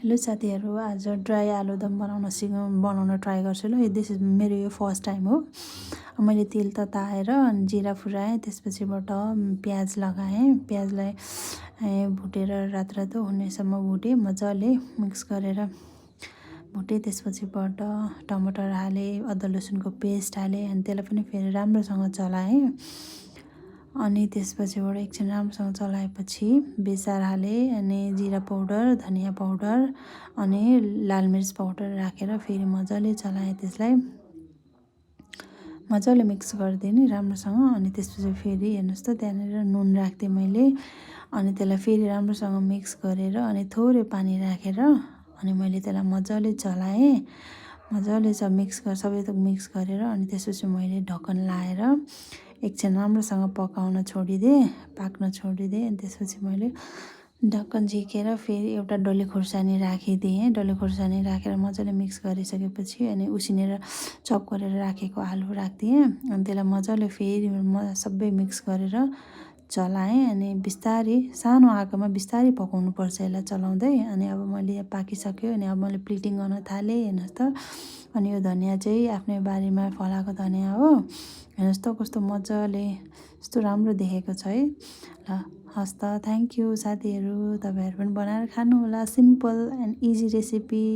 Hello साथीहरू, आज dry आलुदम बनाउन ट्राई गर्छु ल। दिस इज मेरो यो फर्स्ट टाइम हो। मैले तेल तताएर अनि जिरा फुराएँ, त्यसपछिबाट प्याज लगाएँ। प्याजलाई भुटेर रातो हुनेसम्म भुटेँ, मजाले मिक्स गरेर भुटेँ। त्यसपछिबाट टमाटर हालेँ, अदुवा लसुनको पेस्ट हालेँ अनि त्यसलाई पनि फेरि राम्रोसँग चलाएँ। अनि त्यसपछिबाट एकछिन राम्रोसँग चलाएपछि बेसार हालेँ अनि जिरा पाउडर, धनिया पाउडर अनि लाल मिर्च पाउडर राखेर फेरि मजाले चलाएँ। त्यसलाई मजाले मिक्स गरिदिएँ नि राम्रोसँग। अनि त्यसपछि फेरि हेर्नुहोस् त, त्यहाँनिर नुन राख्दिएँ मैले। अनि त्यसलाई फेरि राम्रोसँग मिक्स गरेर अनि थोरै पानी राखेर अनि मैले त्यसलाई मजाले चलाएँ। मजाले सबै थोक मिक्स गरेर अनि त्यसपछि मैले ढक्कन लाएर एकछिन राम्रोसँग पाक्न छोडिदिएँ। अनि त्यसपछि मैले ढक्कन झिकेर फेरि एउटा डल्ले खुर्सानी राखिदिएँ। डल्ले खुर्सानी राखेर मजाले मिक्स गरिसकेपछि अनि उसिनेर चप गरेर राखेको आलु राखिदिएँ। अनि त्यसलाई मजाले फेरि सबै मिक्स गरेर चलाएँ। अनि बिस्तारै सानो आगोमा बिस्तारै पकाउनुपर्छ यसलाई चलाउँदै। अनि अब मैले पाकिसक्यो अनि अब मैले प्लेटिङ गर्न थालेँ। हेर्नुहोस् त, अनि यो धनियाँ चाहिँ आफ्नै बारीमा फलाएको धनियाँ हो। हेर्नुहोस् त कस्तो मजाले, कस्तो राम्रो देखेको छ है। ल हस् त, थ्याङ्क यू साथीहरू, तपाईँहरू पनि बनाएर खानुहोला। Simple and easy recipe.